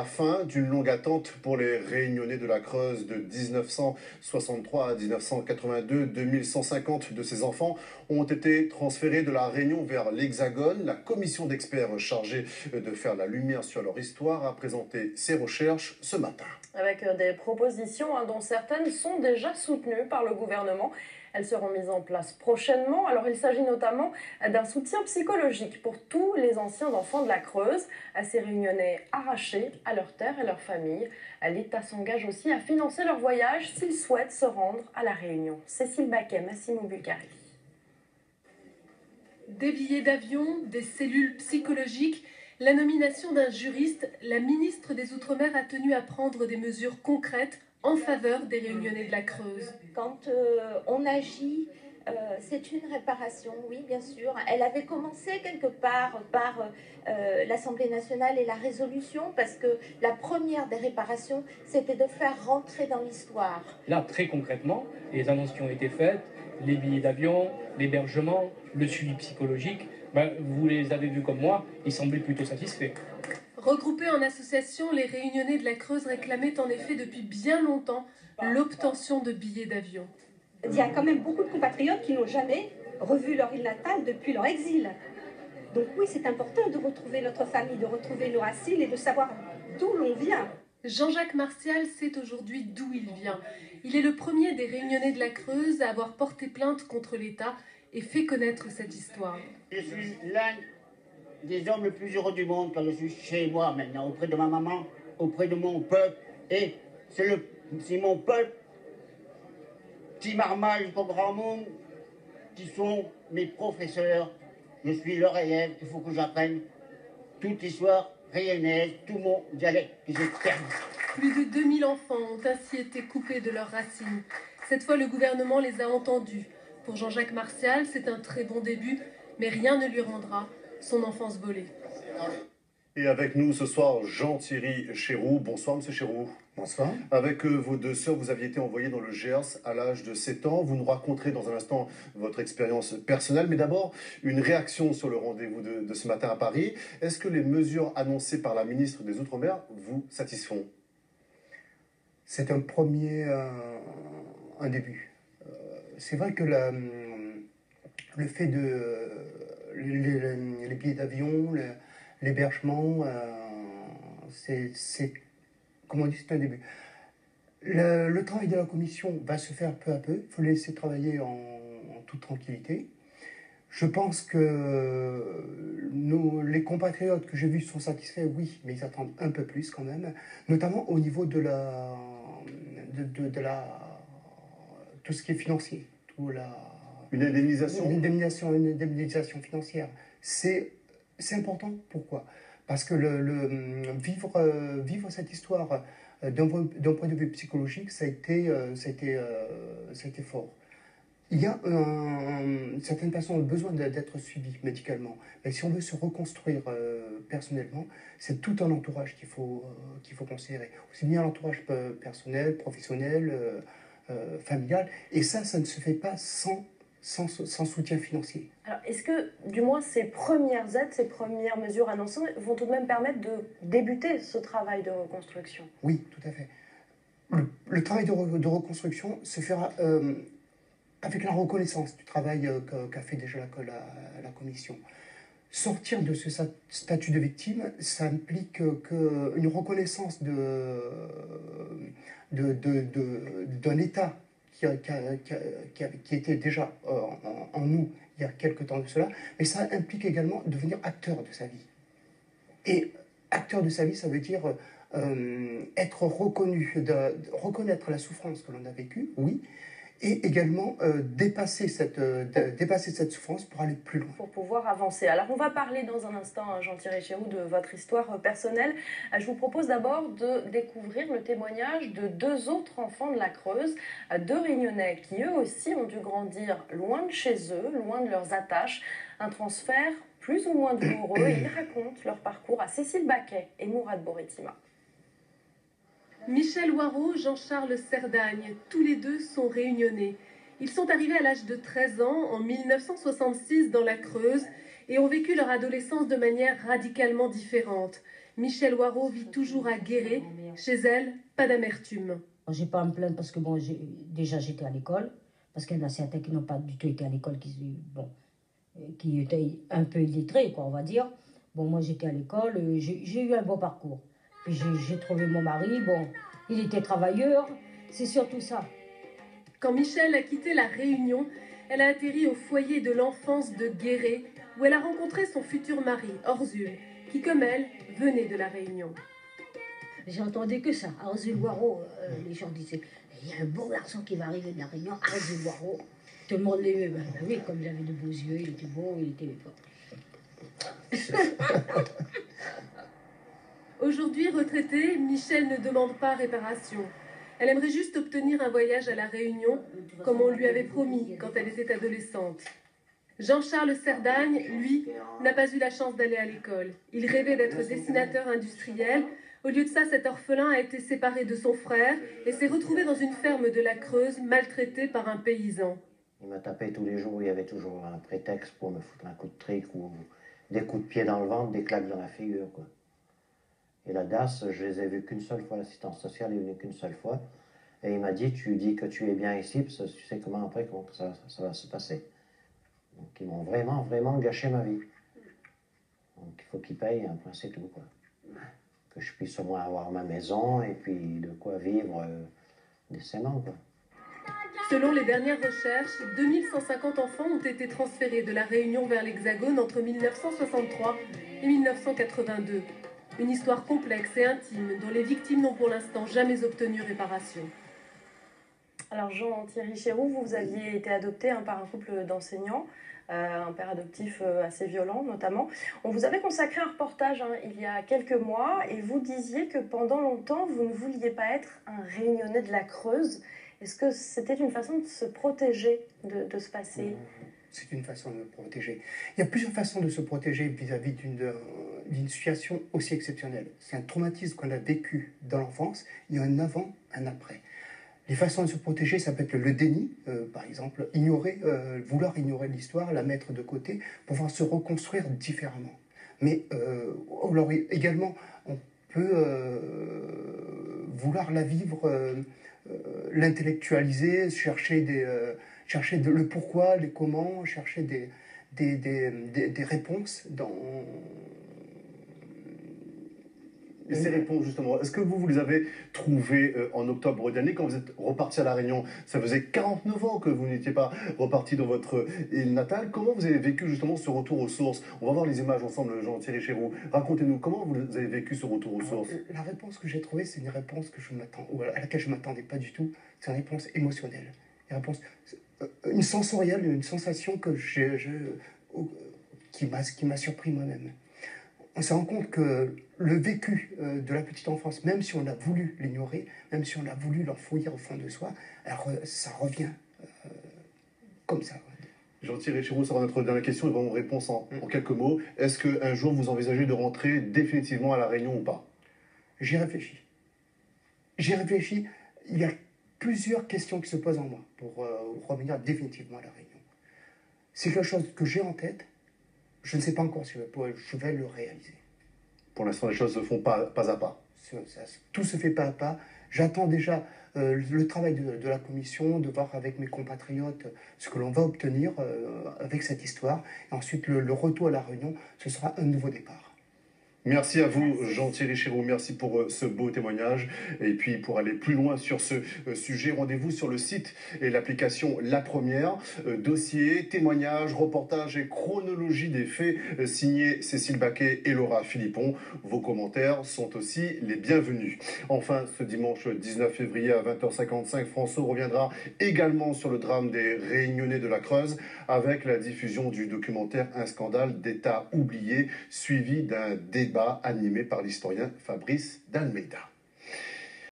La fin d'une longue attente pour les Réunionnais de la Creuse de 1963 à 1982. 2150 de ces enfants ont été transférés de la Réunion vers l'Hexagone. La commission d'experts chargée de faire la lumière sur leur histoire a présenté ses recherches ce matin. Avec des propositions dont certaines sont déjà soutenues par le gouvernement. Elles seront mises en place prochainement. Alors il s'agit notamment d'un soutien psychologique pour tous les anciens enfants de la Creuse, à ces Réunionnais arrachés à leur terre et leur famille. L'État s'engage aussi à financer leur voyage s'ils souhaitent se rendre à la Réunion. Cécile Baquet, Massimo Bucari. Des billets d'avion, des cellules psychologiques, la nomination d'un juriste, la ministre des Outre-mer a tenu à prendre des mesures concrètes en faveur des Réunionnais de la Creuse. Quand on agit, c'est une réparation, oui, bien sûr. Elle avait commencé quelque part par l'Assemblée nationale et la résolution, parce que la première des réparations, c'était de faire rentrer dans l'histoire. Là, très concrètement, les annonces qui ont été faites, les billets d'avion, l'hébergement, le suivi psychologique, vous les avez vus comme moi, ils semblaient plutôt satisfaits. Regroupés en association, les Réunionnais de la Creuse réclamaient en effet depuis bien longtemps l'obtention de billets d'avion. Il y a quand même beaucoup de compatriotes qui n'ont jamais revu leur île natale depuis leur exil. Donc oui, c'est important de retrouver notre famille, de retrouver nos racines et de savoir d'où l'on vient. Jean-Jacques Martial sait aujourd'hui d'où il vient. Il est le premier des Réunionnais de la Creuse à avoir porté plainte contre l'État et fait connaître cette histoire. Je suis l'un des hommes les plus heureux du monde quand je suis chez moi maintenant, auprès de ma maman, auprès de mon peuple. Et c'est mon peuple, petit marmage au grand monde, qui sont mes professeurs. Je suis leur élève, il faut que j'apprenne toute l'histoire réunionnaise, tout mon dialecte que j'ai perdu. Plus de 2000 enfants ont ainsi été coupés de leurs racines. Cette fois, le gouvernement les a entendus. Pour Jean-Jacques Martial, c'est un très bon début, mais rien ne lui rendra son enfance volée. Et avec nous ce soir, Jean-Thierry Chéroux. Bonsoir, monsieur Chéroux. Bonsoir. Avec vos deux sœurs, vous aviez été envoyé dans le Gers à l'âge de 7 ans. Vous nous raconterez dans un instant votre expérience personnelle. Mais d'abord, une réaction sur le rendez-vous de ce matin à Paris. Est-ce que les mesures annoncées par la ministre des Outre-mer vous satisfont? C'est un début. C'est vrai que le fait de les billets d'avion, l'hébergement, c'est comment on dit, c'est un début. Le travail de la commission va se faire peu à peu. Il faut laisser travailler en toute tranquillité. Je pense que les compatriotes que j'ai vus sont satisfaits, oui, mais ils attendent un peu plus quand même, notamment au niveau de tout ce qui est financier, une indemnisation. Une indemnisation financière. C'est important. Pourquoi? Parce que vivre cette histoire d'un point de vue psychologique, ça a été fort. Il y a certaines personnes ont besoin d'être suivies médicalement. Mais si on veut se reconstruire personnellement, c'est tout un entourage qu'il faut considérer. Aussi bien l'entourage personnel, professionnel, familial. Et ça ne se fait pas sans soutien financier. Alors, est-ce que, du moins, ces premières aides, ces premières mesures annoncées vont tout de même permettre de débuter ce travail de reconstruction? Oui, tout à fait. Le travail de reconstruction se fera avec la reconnaissance du travail qu'a fait déjà la commission. Sortir de ce statut de victime, ça implique une reconnaissance d'un État qui était déjà en nous il y a quelque temps de cela, mais ça implique également devenir acteur de sa vie. Et acteur de sa vie, ça veut dire être reconnu, reconnaître la souffrance que l'on a vécue, oui, et également dépasser cette souffrance pour aller plus loin. Pour pouvoir avancer. Alors on va parler dans un instant, Jean-Thierry Chéroux, de votre histoire personnelle. Je vous propose d'abord de découvrir le témoignage de deux autres enfants de la Creuse, deux Réunionnais qui eux aussi ont dû grandir loin de chez eux, loin de leurs attaches. Un transfert plus ou moins douloureux. Ils racontent leur parcours à Cécile Baquet et Mourad Boretima. Michel Waro, Jean-Charles Cerdagne, tous les deux sont réunionnais. Ils sont arrivés à l'âge de 13 ans, en 1966, dans la Creuse, et ont vécu leur adolescence de manière radicalement différente. Michel Waraud vit toujours à Guéret. Chez elle, pas d'amertume. J'ai pas à me plaindre parce que bon, déjà j'étais à l'école, parce qu'il y en a certains qui n'ont pas du tout été à l'école, qui étaient un peu illettrés, quoi, on va dire. Bon, moi j'étais à l'école, j'ai eu un bon parcours. Puis j'ai trouvé mon mari, bon, il était travailleur, c'est surtout ça. Quand Michel a quitté La Réunion, elle a atterri au foyer de l'enfance de Guéret, où elle a rencontré son futur mari, Orsul, qui, comme elle, venait de La Réunion. J'entendais que ça. À Orsul-Waraud, les gens disaient il y a un beau garçon qui va arriver de La Réunion, à Orsul-Waraud. Tout le monde l'aimait. Ben oui, comme il avait de beaux yeux, il était beau, il était. Aujourd'hui retraitée, Michel ne demande pas réparation. Elle aimerait juste obtenir un voyage à La Réunion, comme on lui avait promis quand elle était adolescente. Jean-Charles Serdagne, lui, n'a pas eu la chance d'aller à l'école. Il rêvait d'être dessinateur industriel. Au lieu de ça, cet orphelin a été séparé de son frère et s'est retrouvé dans une ferme de la Creuse, maltraité par un paysan. Il m'a tapé tous les jours, il y avait toujours un prétexte pour me foutre un coup de trick ou des coups de pied dans le ventre, des claques dans la figure, quoi. Et la DAS, je les ai vus qu'une seule fois, l'assistance sociale est venue qu'une seule fois. Et il m'a dit, tu dis que tu es bien ici, parce que tu sais comment ça va se passer. Donc ils m'ont vraiment, vraiment gâché ma vie. Donc il faut qu'ils payent, un point c'est tout, quoi. Que je puisse au moins avoir ma maison et puis de quoi vivre décemment, quoi. Selon les dernières recherches, 2150 enfants ont été transférés de La Réunion vers l'Hexagone entre 1963 et 1982. Une histoire complexe et intime dont les victimes n'ont pour l'instant jamais obtenu réparation. Alors Jean-Thierry Chéroux, vous aviez été adopté par un couple d'enseignants, un père adoptif assez violent notamment. On vous avait consacré un reportage il y a quelques mois et vous disiez que pendant longtemps vous ne vouliez pas être un Réunionnais de la Creuse. Est-ce que c'était une façon de se protéger de ce passé ? C'est une façon de me protéger. Il y a plusieurs façons de se protéger vis-à-vis d'une situation aussi exceptionnelle. C'est un traumatisme qu'on a vécu dans l'enfance. Il y a un avant, un après. Les façons de se protéger, ça peut être le déni, par exemple, vouloir ignorer l'histoire, la mettre de côté, pour pouvoir se reconstruire différemment. Mais alors, également, on peut vouloir la vivre, l'intellectualiser, chercher le pourquoi, les comment, chercher des réponses dans... Et ces réponses, justement, est-ce que vous les avez trouvées en octobre dernier, quand vous êtes reparti à La Réunion? Ça faisait 49 ans que vous n'étiez pas reparti dans votre île natale. Comment vous avez vécu, justement, ce retour aux sources? On va voir les images ensemble, Jean-Thierry Chéroux. Racontez-nous, comment vous avez vécu ce retour aux sources? La réponse que j'ai trouvée, c'est une réponse à laquelle je ne m'attendais pas du tout. C'est une réponse émotionnelle. Une sensorielle, une sensation qui m'a surpris moi-même. On se rend compte que le vécu de la petite enfance, même si on a voulu l'ignorer, même si on a voulu l'enfouir au fond de soi, alors ça revient comme ça. Jean-Thierry Chéroux, ça va notre dernière question et vraiment réponse en quelques mots. Est-ce qu'un jour vous envisagez de rentrer définitivement à La Réunion ou pas? J'y réfléchis. J'y réfléchis. Il y a plusieurs questions qui se posent en moi pour revenir définitivement à La Réunion. C'est quelque chose que j'ai en tête. Je ne sais pas encore si je vais le réaliser. Pour l'instant, les choses se font pas à pas. Tout se fait pas à pas. J'attends déjà le travail de la commission, de voir avec mes compatriotes ce que l'on va obtenir avec cette histoire. Et ensuite, le retour à La Réunion, ce sera un nouveau départ. Merci à vous, Jean-Thierry Chéroux. Merci pour ce beau témoignage. Et puis, pour aller plus loin sur ce sujet, rendez-vous sur le site et l'application La Première. Dossier, témoignages, reportages et chronologie des faits signés Cécile Baquet et Laura Philippon. Vos commentaires sont aussi les bienvenus. Enfin, ce dimanche 19 février à 20h55, François reviendra également sur le drame des Réunionnais de la Creuse avec la diffusion du documentaire Un scandale d'État oublié, suivi d'un débat animé par l'historien Fabrice d'Almeida.